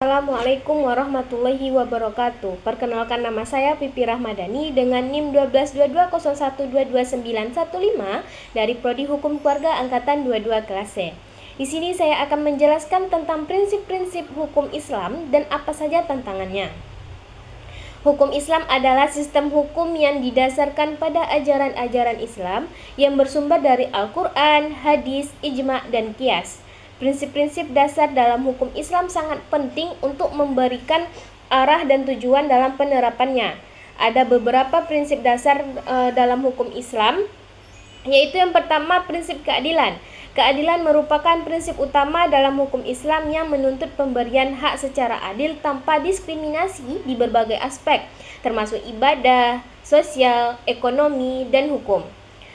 Assalamualaikum warahmatullahi wabarakatuh. Perkenalkan, nama saya Pipi Rahmadani dengan NIM 122201229115 dari Prodi Hukum Keluarga Angkatan 22 kelas C. Di sini saya akan menjelaskan tentang prinsip-prinsip hukum Islam dan apa saja tantangannya. Hukum Islam adalah sistem hukum yang didasarkan pada ajaran-ajaran Islam yang bersumber dari Al-Quran, hadis, ijma, dan qiyas. Prinsip-prinsip dasar dalam hukum Islam sangat penting untuk memberikan arah dan tujuan dalam penerapannya. Ada beberapa prinsip dasar dalam hukum Islam, yaitu yang pertama, prinsip keadilan. Keadilan merupakan prinsip utama dalam hukum Islam yang menuntut pemberian hak secara adil tanpa diskriminasi di berbagai aspek, termasuk ibadah, sosial, ekonomi, dan hukum.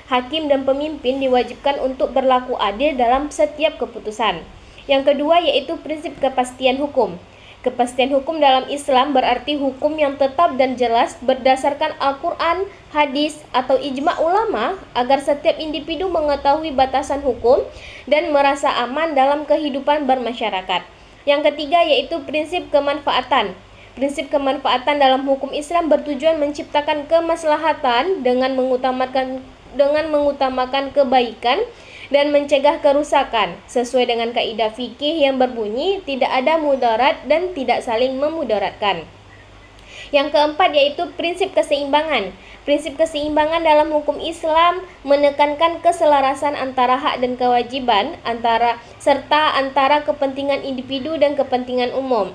Hakim dan pemimpin diwajibkan untuk berlaku adil dalam setiap keputusan. Yang kedua yaitu prinsip kepastian hukum. Kepastian hukum dalam Islam berarti hukum yang tetap dan jelas berdasarkan Al-Quran, hadis, atau ijma ulama agar setiap individu mengetahui batasan hukum dan merasa aman dalam kehidupan bermasyarakat. Yang ketiga yaitu prinsip kemanfaatan. Prinsip kemanfaatan dalam hukum Islam bertujuan menciptakan kemaslahatan dengan mengutamakan kebaikan dan mencegah kerusakan sesuai dengan kaidah fikih yang berbunyi tidak ada mudarat dan tidak saling memudaratkan. Yang keempat yaitu prinsip keseimbangan. Prinsip keseimbangan dalam hukum Islam menekankan keselarasan antara hak dan kewajiban serta antara kepentingan individu dan kepentingan umum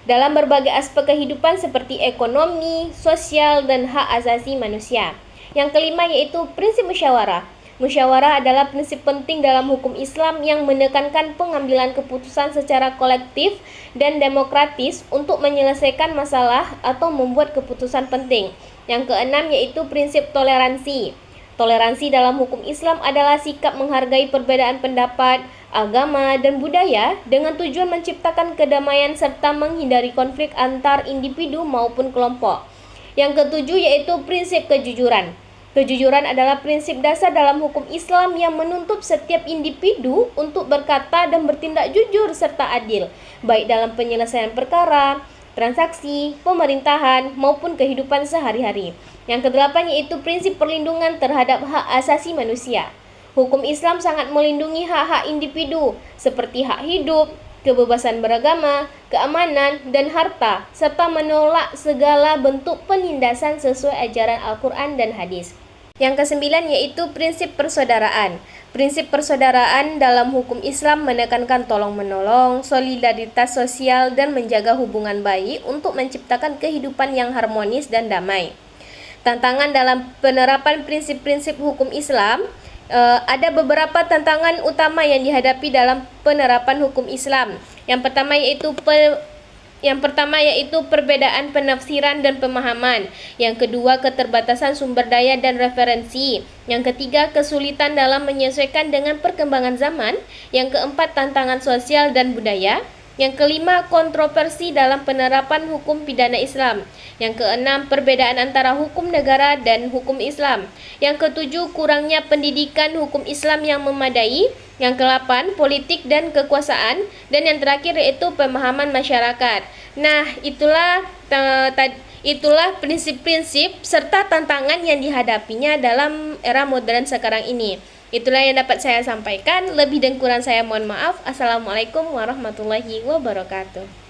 dalam berbagai aspek kehidupan seperti ekonomi, sosial, dan hak asasi manusia. Yang kelima yaitu prinsip musyawarah. Musyawarah adalah prinsip penting dalam hukum Islam yang menekankan pengambilan keputusan secara kolektif dan demokratis untuk menyelesaikan masalah atau membuat keputusan penting. Yang keenam yaitu prinsip toleransi. Toleransi dalam hukum Islam adalah sikap menghargai perbedaan pendapat, agama, dan budaya dengan tujuan menciptakan kedamaian serta menghindari konflik antar individu maupun kelompok. Yang ketujuh yaitu prinsip kejujuran. Kejujuran adalah prinsip dasar dalam hukum Islam yang menuntut setiap individu untuk berkata dan bertindak jujur serta adil, baik dalam penyelesaian perkara, transaksi, pemerintahan, maupun kehidupan sehari-hari. Yang kedelapan yaitu prinsip perlindungan terhadap hak asasi manusia. Hukum Islam sangat melindungi hak-hak individu seperti hak hidup, kebebasan beragama, keamanan, dan harta, serta menolak segala bentuk penindasan sesuai ajaran Al-Quran dan hadis. Yang kesembilan yaitu prinsip persaudaraan. Prinsip persaudaraan dalam hukum Islam menekankan tolong-menolong, solidaritas sosial, dan menjaga hubungan baik untuk menciptakan kehidupan yang harmonis dan damai. Tantangan dalam penerapan prinsip-prinsip hukum Islam. Ada beberapa tantangan utama yang dihadapi dalam penerapan hukum Islam. Yang pertama yaitu perbedaan penafsiran dan pemahaman. Yang kedua, keterbatasan sumber daya dan referensi. Yang ketiga, kesulitan dalam menyesuaikan dengan perkembangan zaman. Yang keempat, tantangan sosial dan budaya. Yang kelima, kontroversi dalam penerapan hukum pidana Islam. Yang keenam, perbedaan antara hukum negara dan hukum Islam. Yang ketujuh, kurangnya pendidikan hukum Islam yang memadai. Yang kedelapan, politik dan kekuasaan. Dan yang terakhir yaitu pemahaman masyarakat. Nah, itulah prinsip-prinsip serta tantangan yang dihadapinya dalam era modern sekarang ini. Itulah yang dapat saya sampaikan. Lebih dan kurang saya mohon maaf. Assalamualaikum warahmatullahi wabarakatuh.